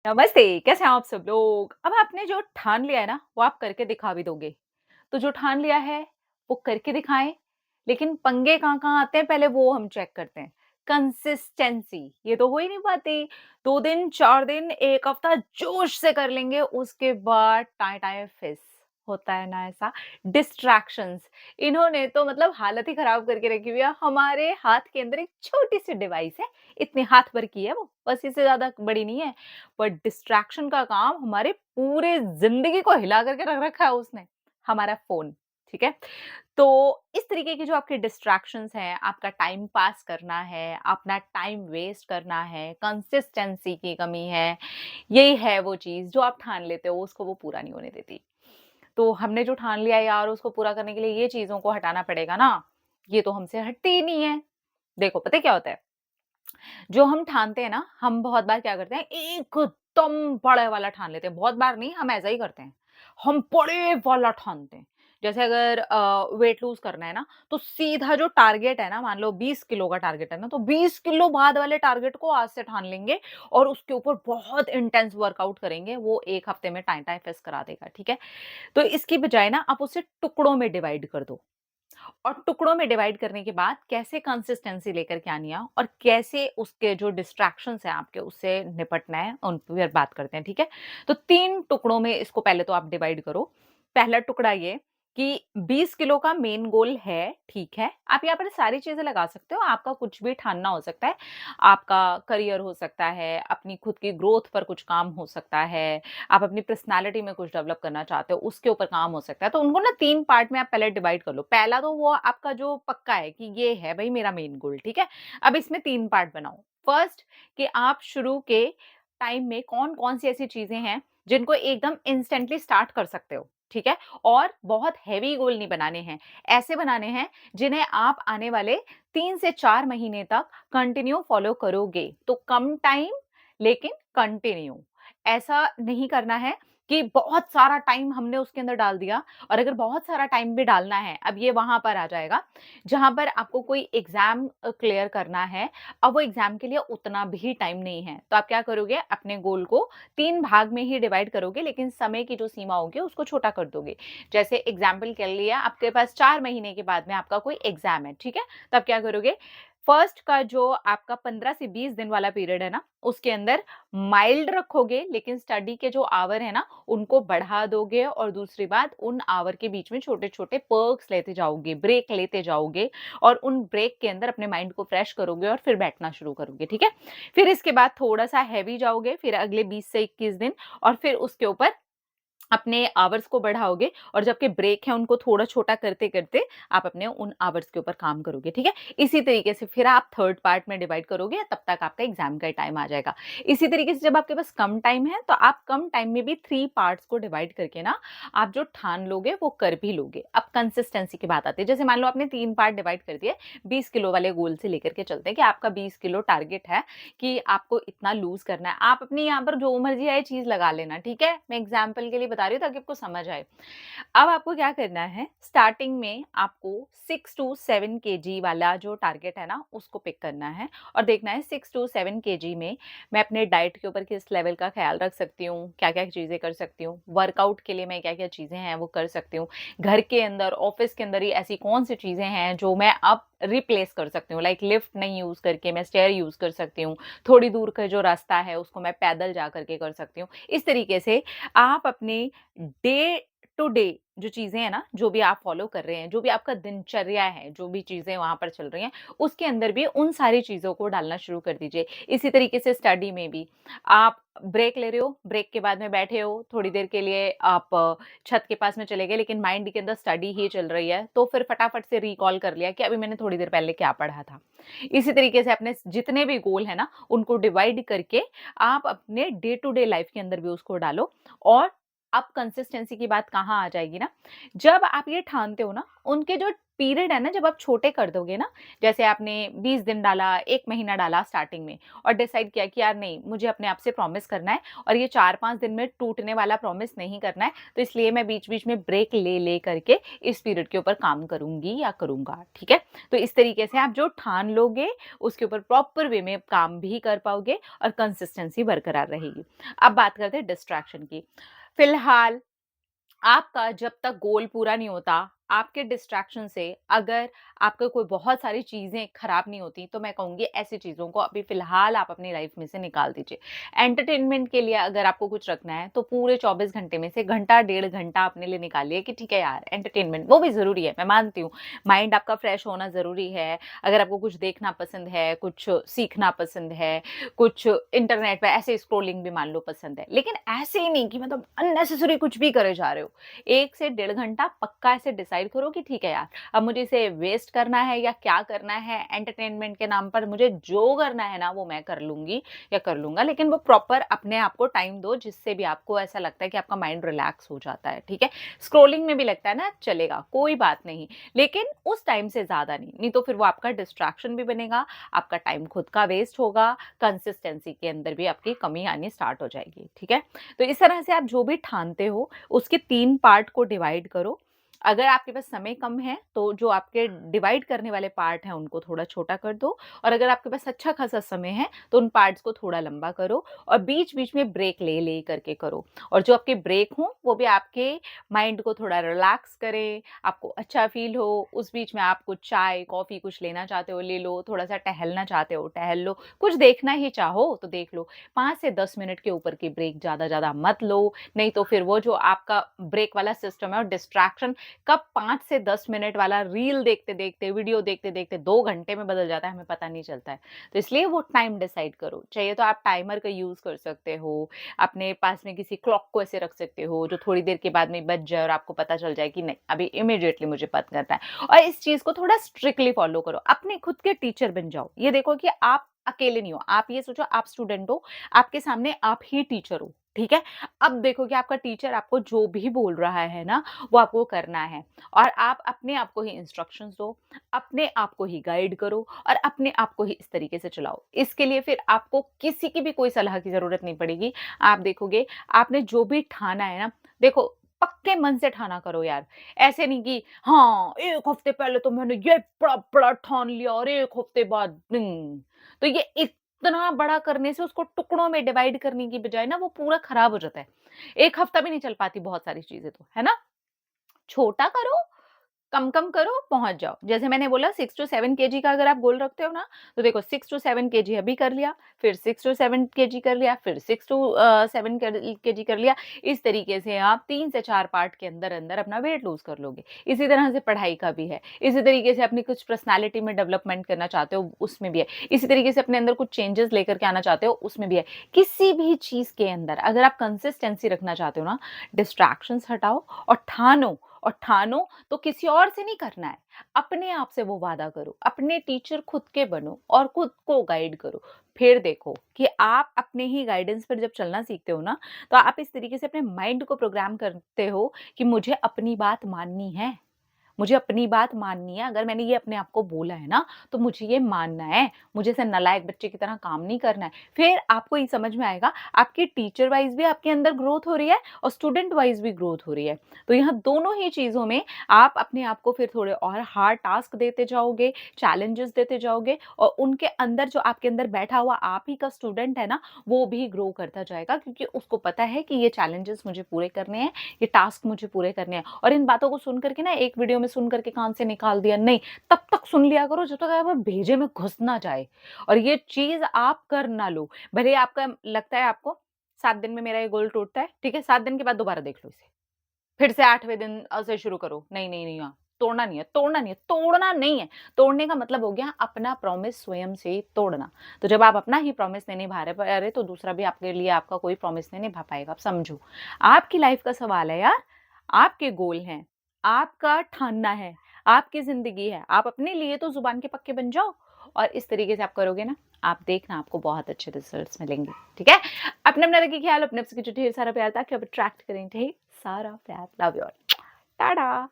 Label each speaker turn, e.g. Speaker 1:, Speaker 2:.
Speaker 1: नमस्ते, कैसे हैं आप सब लोग? अब आपने जो ठान लिया है ना, वो आप करके दिखा भी दोगे। तो जो ठान लिया है, वो करके दिखाएँ, लेकिन पंगे कहाँ-कहाँ आते हैं, पहले वो हम चेक करते हैं। कंसिस्टेंसी, ये तो हो ही नहीं पाती। 2 दिन, 4 दिन, 1 हफ्ता जोश से कर लेंगे, उसके बाद टाएँ-टाएँ फिस। होता है ना ऐसा? डिस्ट्रैक्शंस, इन्होंने तो मतलब हालत ही खराब करके रखी हुई है। हमारे हाथ के अंदर एक छोटी-सी डिवाइस है, इतने हाथ भर की है वो, बस इससे ज़्यादा बड़ी नहीं है। पर डिस्ट्रैक्शन का काम हमारे पूरे ज़िंदगी को हिला करके रख रखा है उसने, हमारा फ़ोन, ठीक है? तो इस तरीके की जो आपके डिस्ट्रैक्शंस हैं, आपका टाइम पास करना है, अपना टाइम वेस्ट करना है, कंसिस्टेंसी की कमी है, यही है वो चीज़ जो आप ठान लेते हो, उसको वो पूरा नहीं होने देती। तो हमने जो ठान लिया यार उसको पूरा करने के लिए ये चीज़ों को हटाना पड़ेगा ना, ये तो हमसे हटती ही नहीं है। देखो पता है क्या होता है? जो हम ठानते हैं ना, हम बहुत बार क्या करते हैं, एकदम बड़े वाला ठान लेते हैं। बहुत बार नहीं, हम ऐसा ही करते हैं। हम बड़े वाला ठानते हैं। जैसे अगर वेट लूज़ करना है ना, तो सीधा जो टारगेट है ना, मान लो 20 किलो का टारगेट है ना, तो 20 किलो बाद वाले टारगेट को आज से ठान लेंगे और उसके ऊपर बहुत इंटेंस वर्कआउट करेंगे। वो 1 हफ्ते में टाँय-टाँय फिस करा देगा, ठीक है? तो इसकी बजाय ना आप उसे टुकड़ों में डिवाइड कर दो। और टुकड़ों में डिवाइड करने के बाद कैसे कंसिस्टेंसी लेकर के आनी है और कैसे उसके जो डिस्ट्रैक्शंस हैं आपके उससे निपटना है उन पर बात करते हैं, ठीक है? तो 3 टुकड़ों में इसको पहले तो आप डिवाइड करो। पहला टुकड़ा ये कि 20 किलो का मेन गोल है, ठीक है। आप यहाँ पर सारी चीज़ें लगा सकते हो, आपका कुछ भी ठानना हो सकता है। आपका करियर हो सकता है, अपनी खुद की ग्रोथ पर कुछ काम हो सकता है, आप अपनी पर्सनैलिटी में कुछ डेवलप करना चाहते हो, उसके ऊपर काम हो सकता है। तो उनको ना 3 पार्ट में आप पहले डिवाइड कर लो। पहला तो वो आपका जो पक्का है कि ये है भई मेरा मेन गोल, ठीक है? अब इसमें 3 पार्ट बनाओ। फर्स्ट कि आप शुरू के टाइम में कौन-कौन सी ऐसी चीज़ें हैं, जिनको एकदम इंस्टेंटली स्टार्ट कर सकते हो, ठीक है? और बहुत हेवी गोल नहीं बनाने हैं। ऐसे बनाने हैं, जिन्हें आप आने वाले 3 से 4 महीने तक कंटिन्यू फॉलो करोगे। तो कम टाइम लेकिन कंटिन्यू। ऐसा नहीं करना है कि बहुत सारा टाइम हमने उसके अंदर डाल दिया और अगर बहुत सारा टाइम भी डालना है, अब ये वहाँ पर आ जाएगा, जहाँ पर आपको कोई एग्ज़ाम क्लियर करना है, अब वो एग्ज़ाम के लिए उतना भी टाइम नहीं है। तो आप क्या करोगे, अपने गोल को 3 भाग में ही डिवाइड करोगे, लेकिन समय की जो सीमा होगी, उसको छोटा कर दोगे। जैसे एग्ज़ाम्पल के लिए आपके पास 4 महीने के बाद में आपका कोई एग्ज़ाम है, ठीक है? तब क्या करोगे, फर्स्ट का जो आपका 15 से 20 दिन वाला पीरियड है ना, उसके अंदर माइल्ड रखोगे लेकिन स्टडी के जो आवर है ना, उनको बढ़ा दोगे और दूसरी बात उन आवर के बीच में छोटे-छोटे पर्क्स लेते जाओगे, ब्रेक लेते जाओगे और उन ब्रेक के अंदर अपने माइंड को फ्रेश करोगे और फिर बैठना शुरू करोगे, ठीक है? फिर इसके बाद थोड़ा-सा हैवी जाओगे, फिर अगले 20 से 21 दिन और फिर उसके ऊपर अपने आवर्स को बढ़ाओगे और जबकि ब्रेक है उनको थोड़ा छोटा करते-करते आप अपने उन आवर्स के ऊपर काम करोगे, ठीक है? इसी तरीके से फिर आप थर्ड पार्ट में डिवाइड करोगे तब तक आपका एग्ज़ाम का टाइम आ जाएगा। इसी तरीके से जब आपके पास कम टाइम है तो आप कम टाइम में भी 3 पार्ट्स को डिवाइड करके ना आप जो ठान लोगे वो कर भी लोगे। अब कंसिस्टेंसी की बात आती है। जैसे मान लो आपने 3 पार्ट डिवाइड कर दिए, 20 किलो वाले गोल से लेकर के चलते हैं कि आपका 20 किलो टारगेट है कि आपको इतना लूज़ करना है। आप अपनी यहाँ पर जो मर्ज़ी आए चीज़ लगा लेना, ठीक है? मैं एग्ज़ाम्पल के लिए बता रही हूँ ताकि आपको समझ आए। अब आपको क्या करना है, स्टार्टिंग में आपको 6 टू 7 केजी वाला जो टारगेट है ना, उसको पिक करना है और देखना है 6 टू 7 केजी में मैं अपने डाइट के ऊपर किस लेवल का ख़्याल रख सकती हूँ, क्या-क्या चीज़ें कर सकती हूँ, वर्कआउट के लिए मैं क्या-क्या चीज़ें हैं वो कर सकती हूँ। घर के अंदर, ऑफ़िस के अंदर ही ऐसी कौन-सी चीज़ें हैं जो मैं अब रिप्लेस कर सकती हूँ, लाइक लिफ्ट नहीं यूज़ करके मैं स्टेयर यूज़ कर सकती हूँ। थोड़ी दूर का जो रास्ता है उसको मैं पैदल जा कर के कर सकती हूँ। इस तरीके से आप अपने डे टू डे जो चीज़ें हैं ना, जो भी आप फ़ॉलो कर रहे हैं, जो भी आपका दिनचर्या है, जो भी चीज़ें वहाँ पर चल रही हैं, उसके अंदर भी उन सारी चीज़ों को डालना शुरू कर दीजिए। इसी तरीके से स्टडी में भी आप ब्रेक ले रहे हो, ब्रेक के बाद में बैठे हो, थोड़ी देर के लिए आप छत के पास में चले गए, लेकिन माइंड के अंदर स्टडी ही चल रही है, तो फिर फटाफट से रिकॉल कर लिया कि अभी मैंने थोड़ी देर पहले क्या पढ़ा था। इसी तरीके से अपने जितने भी गोल हैं ना, उनको डिवाइड करके आप अपने डे टू डे लाइफ़ के अंदर भी उसको डालो और अब कंसिस्टेंसी की बात कहाँ आ जाएगी ना, जब आप ये ठानते हो ना, उनके जो पीरियड है ना, जब आप छोटे कर दोगे ना, जैसे आपने 20 दिन डाला, 1 महीना डाला स्टार्टिंग में और डिसाइड किया कि यार नहीं, मुझे अपने आप से प्रॉमिस करना है और ये 4-5 दिन में टूटने वाला प्रॉमिस नहीं करना है, तो इसलिए मैं बीच-बीच में ब्रेक ले करके इस पीरियड के ऊपर काम करूँगी या करूँगा, ठीक है? तो इस तरीके से आप जो ठान लोगे, उसके ऊपर प्रॉपर वे में काम भी कर पाओगे और कंसिस्टेंसी बरकरार रहेगी। अब बात करते हैं डिस्ट्रैक्शन की। फिलहाल आपका जब तक गोल पूरा नहीं होता, आपके डिस्ट्रैक्शन से अगर आपका कोई बहुत सारी चीज़ें खराब नहीं होती, तो मैं कहूँगी ऐसी चीज़ों को अभी फ़िलहाल आप अपनी लाइफ़ में से निकाल दीजिए। एंटरटेनमेंट के लिए अगर आपको कुछ रखना है, तो पूरे 24 घंटे में से घंटा, डेढ़ घंटा अपने लिए निकालिए कि ठीक है यार, एंटरटेनमेंट वो भी ज़रूरी है, मैं मानती हूँ। माइंड आपका फ्रेश होना ज़रूरी है। अगर आपको कुछ देखना पसंद है, कुछ सीखना पसंद है, कुछ इंटरनेट पे ऐसे स्क्रॉलिंग भी मान लो पसंद है, लेकिन ऐसे ही नहीं कि मतलब अननेसेसरी कुछ भी करे जा रहे हो। 1 से डेढ़ घंटा पक्का ऐसे डिसाइड करो कि ठीक है यार, अब मुझे इसे वेस्ट करना है या क्या करना है, एंटरटेनमेंट के नाम पर मुझे जो करना है ना वो मैं कर लूँगी या कर लूँगा, लेकिन वो प्रॉपर अपने आप को टाइम दो जिससे भी आपको ऐसा लगता है कि आपका माइंड रिलैक्स हो जाता है, ठीक है? स्क्रॉलिंग में भी लगता है ना चलेगा, कोई बात नहीं, लेकिन उस टाइम से ज़्यादा नहीं, नहीं तो फिर वो आपका डिस्ट्रैक्शन भी बनेगा, आपका टाइम खुद का वेस्ट होगा, कंसिस्टेंसी के अंदर भी आपकी कमी आनी स्टार्ट हो जाएगी, ठीक है? तो इस तरह से आप जो भी ठानते हो उसके 3 पार्ट को डिवाइड करो। अगर आपके पास समय कम है, तो जो आपके डिवाइड करने वाले पार्ट हैं, उनको थोड़ा छोटा कर दो और अगर आपके पास अच्छा खासा समय है, तो उन पार्ट्स को थोड़ा लंबा करो और बीच-बीच में ब्रेक ले करके करो और जो आपके ब्रेक हों, वो भी आपके माइंड को थोड़ा रिलैक्स करें, आपको अच्छा फ़ील हो। उस बीच में आप कुछ चाय, कॉफ़ी कुछ लेना चाहते हो, ले लो, थोड़ा-सा टहलना चाहते हो, टहल लो, कुछ देखना ही चाहो, तो देख लो। 5 से 10 मिनट के ऊपर की ब्रेक ज़्यादा मत लो, नहीं तो फिर वो जो आपका ब्रेक वाला सिस्टम है और डिस्ट्रैक्शन कब 5 से 10 मिनट वाला रील देखते-देखते, वीडियो देखते-देखते 2 घंटे में बदल जाता है, हमें पता नहीं चलता है। तो इसलिए वो टाइम डिसाइड करो। चाहिए तो आप टाइमर का यूज़ कर सकते हो, अपने पास में किसी क्लॉक को ऐसे रख सकते हो, जो थोड़ी देर के बाद में बज जाए और आपको पता चल जाए कि नहीं, अभी इमीडिएटली मुझे बंद करना है। और इस चीज़ को थोड़ा स्ट्रिक्टली फॉलो करो। अपने खुद के टीचर बन जाओ। ये देखो कि आप अकेले नहीं हो। आप ये सोचो आप स्टूडेंट हो, आपके सामने आप ही टीचर हो, ठीक है? अब देखो कि आपका टीचर आपको जो भी बोल रहा है ना, वो आपको करना है और आप अपने आप को ही इंस्ट्रक्शंस दो, अपने आप को ही गाइड करो और अपने आप को ही इस तरीके से चलाओ। इसके लिए फिर आपको किसी की भी कोई सलाह की ज़रूरत नहीं पड़ेगी। आप देखोगे, आपने जो भी ठाना है ना, देखो पक्के मन से ठाना करो यार। ऐसे नहीं कि हाँ, 1 हफ्ते पहले तो मैंने ये बड़ा ठान लिया और 1 हफ्ते बाद तो ये इतना बड़ा करने से उसको टुकड़ों में डिवाइड करने की बजाय ना वो पूरा खराब हो जाता है। 1 हफ्ता भी नहीं चल पाती बहुत सारी चीज़ें तो, है ना? छोटा करो, कम-कम करो, पहुँच जाओ। जैसे मैंने बोला 6 टू 7 केजी का अगर आप गोल रखते हो ना, तो देखो 6 टू 7 केजी अभी कर लिया, फिर 6 टू 7 केजी कर लिया, फिर 6 टू 7 केजी कर लिया। इस तरीके से आप 3 से 4 पार्ट के अंदर-अंदर अपना वेट लूज़ कर लोगे। इसी तरह से पढ़ाई का भी है। इसी तरीके से अपनी कुछ पर्सनैलिटी में डेवलपमेंट करना चाहते हो, उसमें भी है। इसी तरीके से अपने अंदर कुछ चेंजेज़ लेकर के आना चाहते हो, उसमें भी है। किसी भी चीज़ के अंदर अगर आप कंसिस्टेंसी रखना चाहते हो ना, डिस्ट्रैक्शंस हटाओ और ठानो तो किसी और से नहीं करना है, अपने आप से वो वादा करो, अपने टीचर खुद के बनो और खुद को गाइड करो। फिर देखो कि आप अपने ही गाइडेंस पर जब चलना सीखते हो ना, तो आप इस तरीके से अपने माइंड को प्रोग्राम करते हो कि मुझे अपनी बात माननी है। मुझे अपनी बात माननी है, अगर मैंने ये अपने आप को बोला है ना, तो मुझे ये मानना है, मुझे ऐसे नालायक बच्चे की तरह काम नहीं करना है। फिर आपको ये समझ में आएगा, आपके टीचर वाइज़ भी आपके अंदर ग्रोथ हो रही है और स्टूडेंट वाइज़ भी ग्रोथ हो रही है। तो यहाँ दोनों ही चीज़ों में आप अपने आप को फिर थोड़े और हार्ड टास्क देते जाओगे, चैलेंजेस देते जाओगे और उनके अंदर जो आपके अंदर बैठा हुआ आप ही का स्टूडेंट है ना, वो भी ग्रो करता जाएगा क्योंकि उसको पता है कि ये चैलेंजेस मुझे पूरे करने हैं, ये टास्क मुझे पूरे करने हैं। और इन बातों को सुन कर के ना एक वीडियो में सुन करके कान से निकाल दिया, नहीं, तब तक सुन लिया करो जब तक आप भेजे में घुस ना जाए और ये चीज़ आप कर ना लो। भले ही आपका लगता है आपको 7 दिन में मेरा ये गोल टूटता है, ठीक है? 7 दिन के बाद दोबारा देख लो इसे। फिर से 8वें दिन से शुरू करो। नहीं, हाँ, तोड़ना नहीं है, तोड़ना नहीं है, तोड़ना नहीं है। तोड़ने का मतलब हो गया अपना प्रॉमिस स्वयं से तोड़ना। तो जब आप अपना ही प्रॉमिस नहीं निभा रहे तो दूसरा भी आपके लिए आपका कोई प्रॉमिस नहीं निभा पाएगा। आप समझो, आपकी लाइफ़ का सवाल है यार, आपके गोल हैं, आपका ठानना है, आपकी ज़िंदगी है। आप अपने लिए तो ज़ुबान के पक्के बन जाओ और इस तरीके से आप करोगे ना, आप देखना आपको बहुत अच्छे रिज़ल्ट्स मिलेंगे, ठीक है? अपना-अपना रखिए ख़्याल, अपने आप से ढेर सारा प्यार ताकि आप अट्रैक्ट करें ढेर सारा प्यार। Love you all. टाटा।